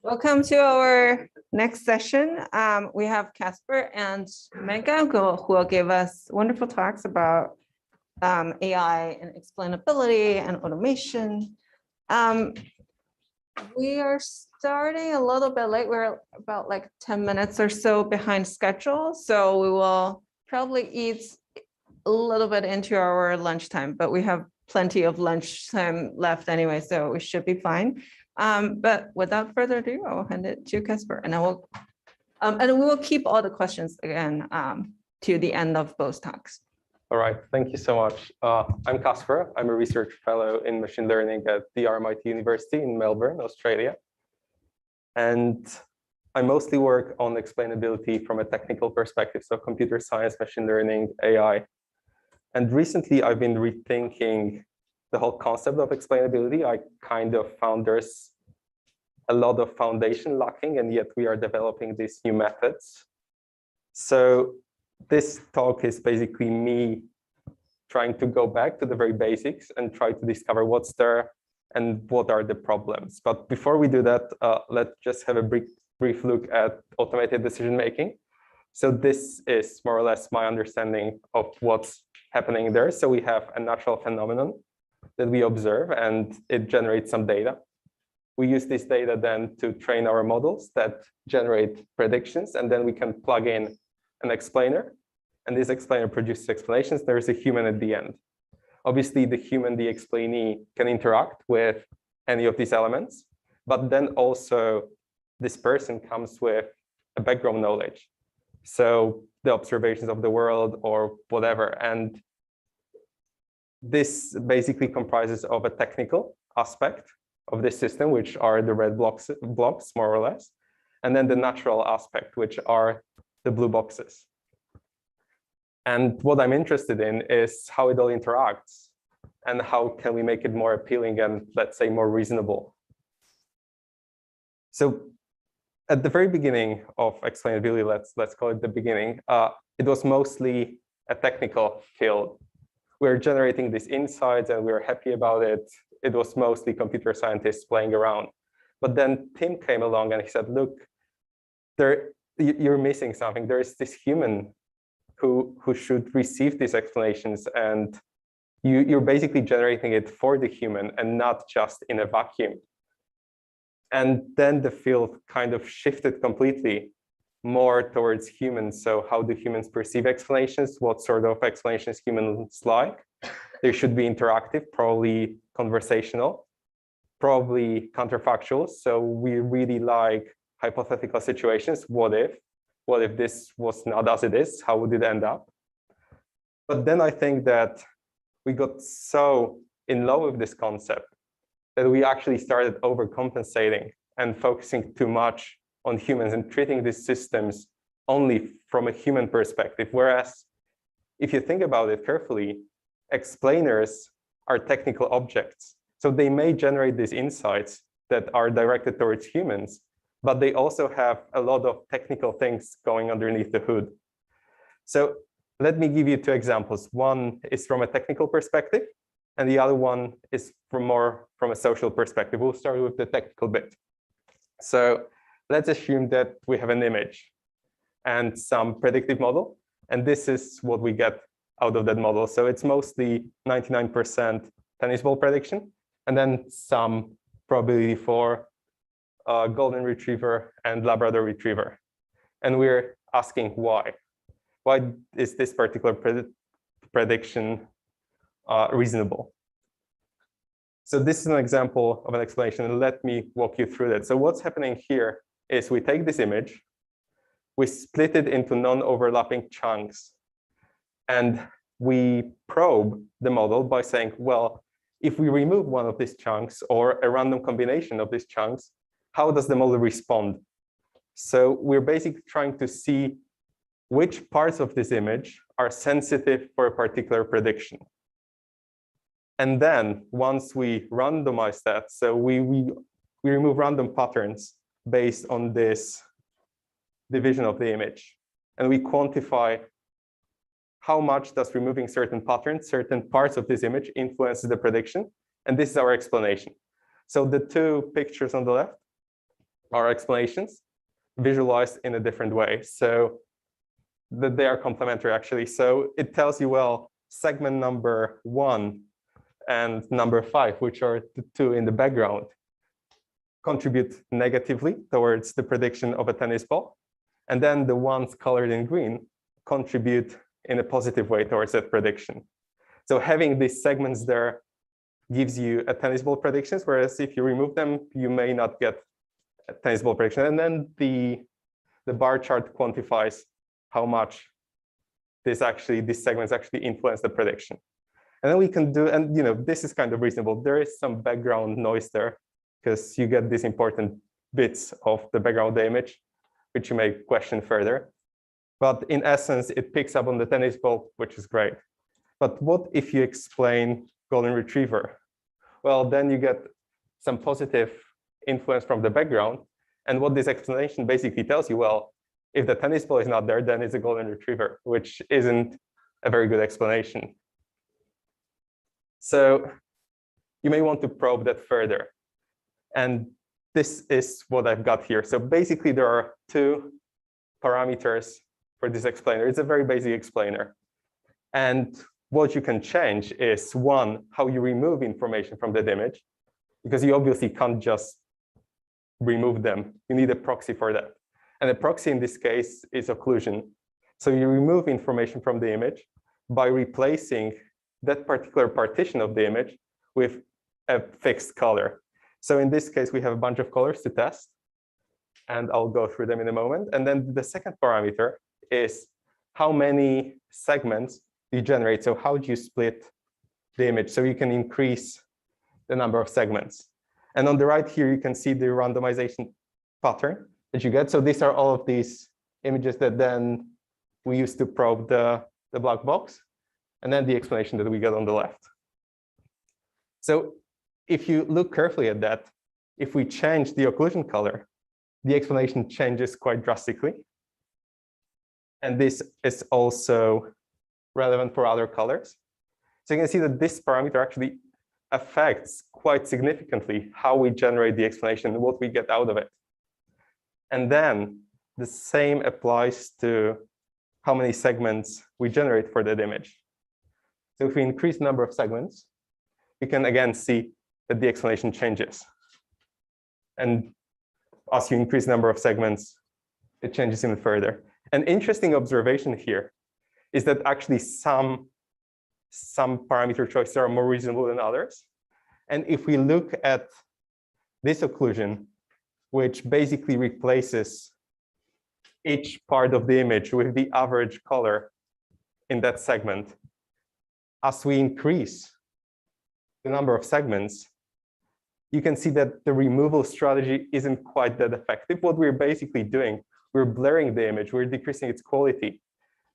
Welcome to our next session. We have Kacper and Megan who will give us wonderful talks about AI and explainability and automation. We are starting a little bit late. We're about like 10 minutes or so behind schedule. So we will probably eat a little bit into our lunchtime, but we have plenty of lunchtime left anyway, so we should be fine. But without further ado, I'll hand it to Kacper, and we will keep all the questions again to the end of both talks. All right, thank you so much. I'm Kacper. I'm a research fellow in machine learning at the RMIT University in Melbourne, Australia. And I mostly work on explainability from a technical perspective, so computer science, machine learning, AI. And recently, I've been rethinking the whole concept of explainability. I kind of found there's a lot of foundation lacking, and yet we are developing these new methods. So this talk is basically me trying to go back to the very basics and try to discover what's there and what are the problems. But before we do that, let's just have a brief look at automated decision-making. So this is more or less my understanding of what's happening there. So we have a natural phenomenon that we observe, and it generates some data. We use this data then to train our models that generate predictions, and then we can plug in an explainer, and this explainer produces explanations. There is a human at the end. Obviously, the human, the explainee, can interact with any of these elements, but then also this person comes with a background knowledge. So the observations of the world or whatever. And this basically comprises of a technical aspect of this system, which are the red blocks more or less, and then the natural aspect, which are the blue boxes. And what I'm interested in is how it all interacts and how can we make it more appealing and, let's say, more reasonable. So at the very beginning of explainability, let's call it the beginning, it was mostly a technical field. We're generating these insights and we're happy about it. It was mostly computer scientists playing around. But then Tim came along and he said, look, you're missing something. There is this human who should receive these explanations, and you're basically generating it for the human and not just in a vacuum. And then the field kind of shifted completely more towards humans. So how do humans perceive explanations? What sort of explanations humans like? They should be interactive, probably conversational, probably counterfactual. So we really like hypothetical situations. What if this was not as it is? How would it end up? But then I think that we got so in love with this concept that we actually started overcompensating and focusing too much on humans and treating these systems only from a human perspective. Whereas if you think about it carefully, explainers are technical objects. So they may generate these insights that are directed towards humans, but they also have a lot of technical things going underneath the hood. So let me give you two examples. One is from a technical perspective, and the other one is from a social perspective. We'll start with the technical bit. So let's assume that we have an image and some predictive model, and this is what we get out of that model. So it's mostly 99% tennis ball prediction, and then some probability for golden retriever and Labrador retriever. And we're asking why. Why is this particular prediction reasonable? So this is an example of an explanation, and let me walk you through that. So what's happening here is we take this image, we split it into non-overlapping chunks, and we probe the model by saying, well, if we remove one of these chunks or a random combination of these chunks, how does the model respond? So we're basically trying to see which parts of this image are sensitive for a particular prediction. And then once we randomize that, so we remove random patterns based on this division of the image, and we quantify how much does removing certain patterns, certain parts of this image influences the prediction. And this is our explanation. So the two pictures on the left are explanations visualized in a different way. So that they are complementary actually. So it tells you, well, segment number 1 and number 5, which are the two in the background, contribute negatively towards the prediction of a tennis ball. And then the ones colored in green contribute in a positive way towards that prediction. So having these segments there gives you a tennis ball predictions, whereas if you remove them, you may not get a tennis ball prediction. And then the bar chart quantifies how much these segments actually influence the prediction. And then we can do, and this is kind of reasonable. There is some background noise there because you get these important bits of the background of the image, which you may question further. But in essence, it picks up on the tennis ball, which is great. But what if you explain golden retriever? Well, then you get some positive influence from the background. And what this explanation basically tells you, well, if the tennis ball is not there, then it's a golden retriever, which isn't a very good explanation. So you may want to probe that further. And this is what I've got here. So basically, there are two parameters for this explainer. It's a very basic explainer. And what you can change is, one, how you remove information from that image, because you obviously can't just remove them. You need a proxy for that. And the proxy in this case is occlusion. So you remove information from the image by replacing that particular partition of the image with a fixed color. So in this case, we have a bunch of colors to test, and I'll go through them in a moment. And then the second parameter is how many segments you generate. So how do you split the image so you can increase the number of segments? And on the right here, you can see the randomization pattern that you get. So these are all of these images that then we use to probe the black box, and then the explanation that we get on the left. So if you look carefully at that, if we change the occlusion color, the explanation changes quite drastically. And this is also relevant for other colors. So you can see that this parameter actually affects quite significantly how we generate the explanation and what we get out of it. And then the same applies to how many segments we generate for that image. So if we increase the number of segments, you can again see that the explanation changes. And as you increase the number of segments, it changes even further. An interesting observation here is that actually some parameter choices are more reasonable than others. And if we look at this occlusion, which basically replaces each part of the image with the average color in that segment, as we increase the number of segments, you can see that the removal strategy isn't quite that effective. What we're basically doing, we're blurring the image, we're decreasing its quality,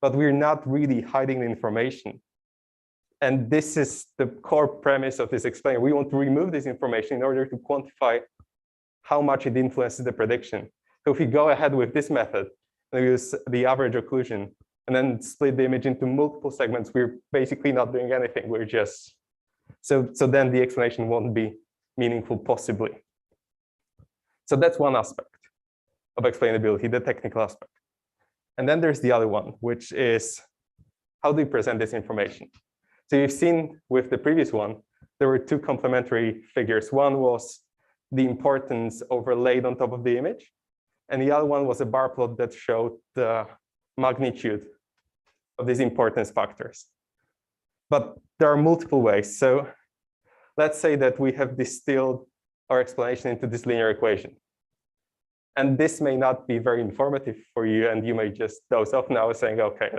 but we're not really hiding the information. And this is the core premise of this explainer. We want to remove this information in order to quantify how much it influences the prediction. So if we go ahead with this method and we use the average occlusion and then split the image into multiple segments, we're basically not doing anything. We're just, so then the explanation won't be meaningful possibly. So that's one aspect of explainability, the technical aspect. And then there's the other one, which is how do you present this information? So you've seen with the previous one, there were two complementary figures. One was the importance overlaid on top of the image. And the other one was a bar plot that showed the magnitude of these importance factors. But there are multiple ways. So let's say that we have distilled our explanation into this linear equation. And this may not be very informative for you, and you may just doze off now saying, okay,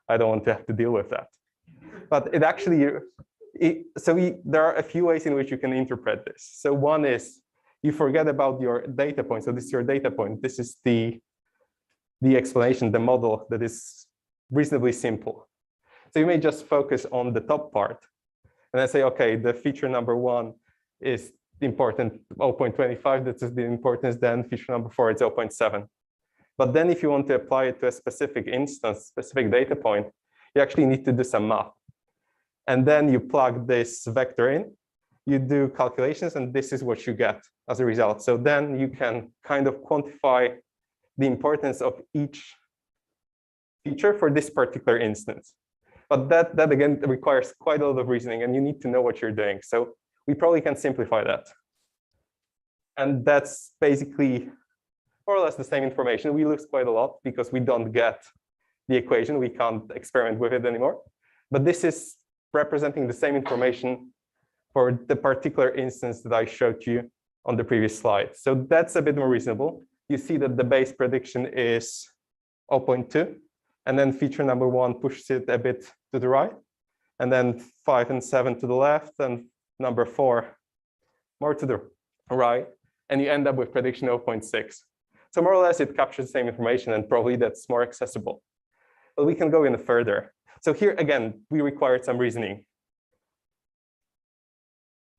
I don't want to have to deal with that. But it actually, there are a few ways in which you can interpret this. So one is you forget about your data point. So this is your data point. This is the explanation, the model that is reasonably simple. So you may just focus on the top part and then say, okay, the feature number 1 is important 0.25. This is the importance. Then feature number 4 is 0.7. But then if you want to apply it to a specific instance, specific data point, you actually need to do some math. And then you plug this vector in, you do calculations, and this is what you get as a result. So then you can kind of quantify the importance of each feature for this particular instance. But that again requires quite a lot of reasoning, and you need to know what you're doing. So we probably can simplify that. And that's basically more or less the same information. We lose quite a lot because we don't get the equation. We can't experiment with it anymore. But this is representing the same information for the particular instance that I showed you on the previous slide. So that's a bit more reasonable. You see that the base prediction is 0.2, and then feature number 1 pushes it a bit to the right, and then 5 and 7 to the left, and number 4 more to the right, and you end up with prediction 0.6. So more or less, it captures the same information, and probably that's more accessible. But we can go in further. So here, again, we required some reasoning.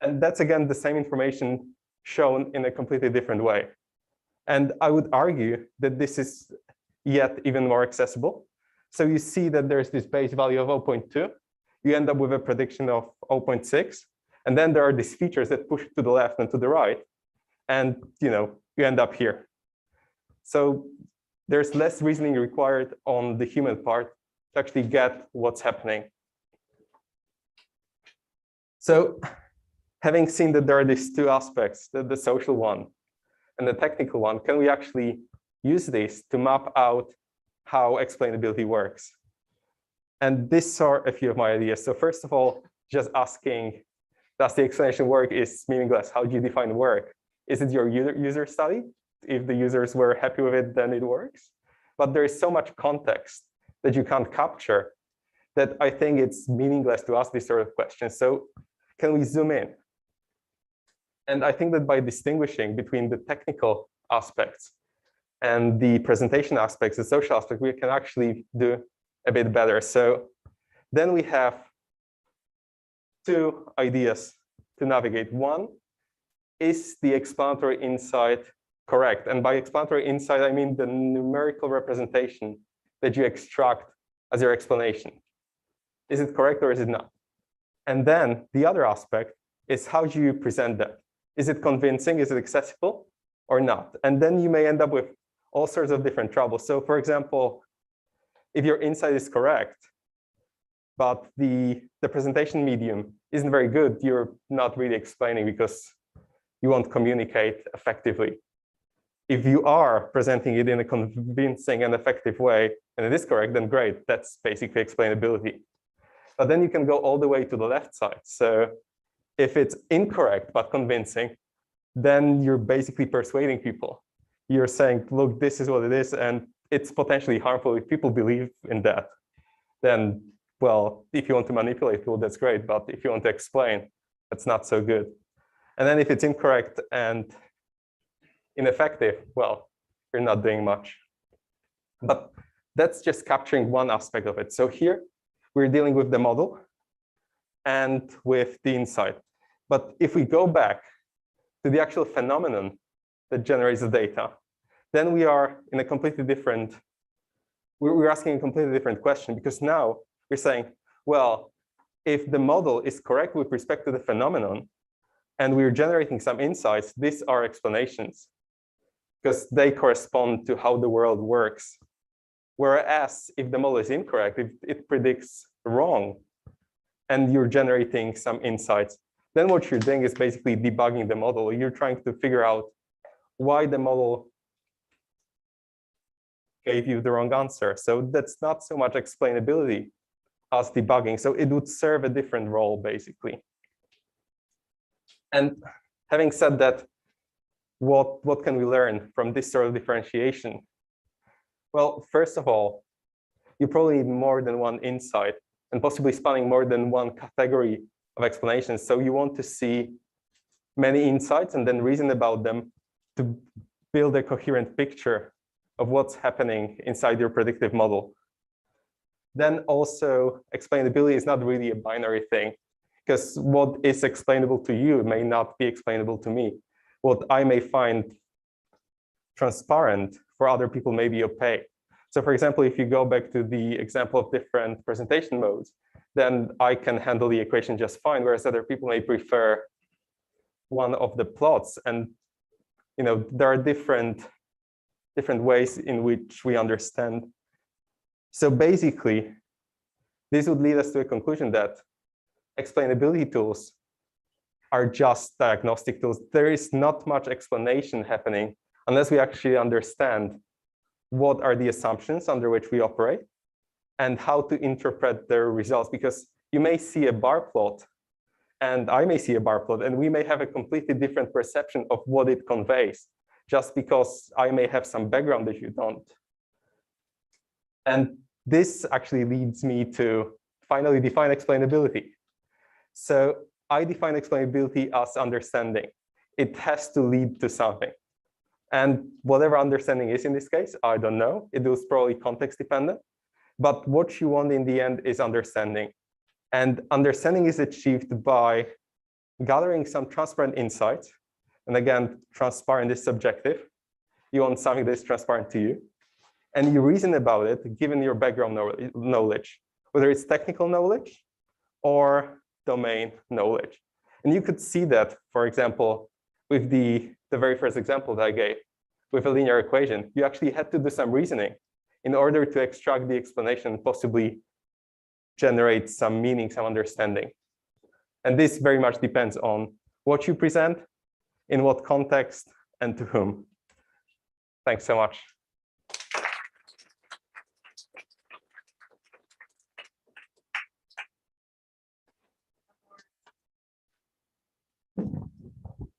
And that's, again, the same information shown in a completely different way. And I would argue that this is yet even more accessible. So you see that there's this base value of 0.2. You end up with a prediction of 0.6. And then there are these features that push to the left and to the right. And you end up here. So there's less reasoning required on the human part to actually get what's happening. So having seen that there are these two aspects, the social one and the technical one, can we actually use this to map out how explainability works? And these are a few of my ideas. So first of all, just asking, does the explanation work is meaningless. How do you define work? Is it your user study? If the users were happy with it, then it works. But there is so much context that you can't capture that I think it's meaningless to ask this sort of question. So can we zoom in? And I think that by distinguishing between the technical aspects and the presentation aspects, the social aspect, we can actually do a bit better. So then we have two ideas to navigate. One, is the explanatory insight correct? And by explanatory insight, I mean the numerical representation that you extract as your explanation. Is it correct or is it not? And then the other aspect is how do you present that? Is it convincing? Is it accessible or not? And then you may end up with all sorts of different troubles. So for example, if your insight is correct, but the presentation medium isn't very good, you're not really explaining because you won't communicate effectively. If you are presenting it in a convincing and effective way, and it is correct, then great, that's basically explainability. But then you can go all the way to the left side. So if it's incorrect but convincing, then you're basically persuading people. You're saying, look, this is what it is, and it's potentially harmful. If people believe in that, then, well, if you want to manipulate people, that's great. But if you want to explain, that's not so good. And then if it's incorrect and ineffective, well, you're not doing much. But that's just capturing one aspect of it. So here, we're dealing with the model and with the insight. But if we go back to the actual phenomenon that generates the data, then we are in a completely different, we're asking a completely different question, because now we're saying, well, if the model is correct with respect to the phenomenon, and we're generating some insights, these are explanations, because they correspond to how the world works. Whereas if the model is incorrect, if it predicts wrong, and you're generating some insights, then what you're doing is basically debugging the model. You're trying to figure out why the model gave you the wrong answer. So that's not so much explainability as debugging. So it would serve a different role, basically. And having said that, what can we learn from this sort of differentiation? Well, first of all, you probably need more than one insight and possibly spanning more than one category of explanations. So you want to see many insights and then reason about them to build a coherent picture of what's happening inside your predictive model. Then also, explainability is not really a binary thing, because what is explainable to you may not be explainable to me. What I may find transparent for other people may be opaque. So for example, if you go back to the example of different presentation modes, then I can handle the equation just fine, whereas other people may prefer one of the plots. And there are different ways in which we understand. So basically, this would lead us to a conclusion that explainability tools are just diagnostic tools. There is not much explanation happening unless we actually understand what are the assumptions under which we operate and how to interpret their results. Because you may see a bar plot, and I may see a bar plot, and we may have a completely different perception of what it conveys, just because I may have some background that you don't. And this actually leads me to finally define explainability. So I define explainability as understanding. It has to lead to something. And whatever understanding is in this case, I don't know. It was probably context dependent. But what you want in the end is understanding. And understanding is achieved by gathering some transparent insights. And again, transparent is subjective. You want something that is transparent to you. And you reason about it, given your background knowledge, whether it's technical knowledge or domain knowledge. And you could see that, for example, with the very first example that I gave, with a linear equation, you actually had to do some reasoning in order to extract the explanation, possibly generate some meaning, some understanding. And this very much depends on what you present, in what context, and to whom. Thanks so much.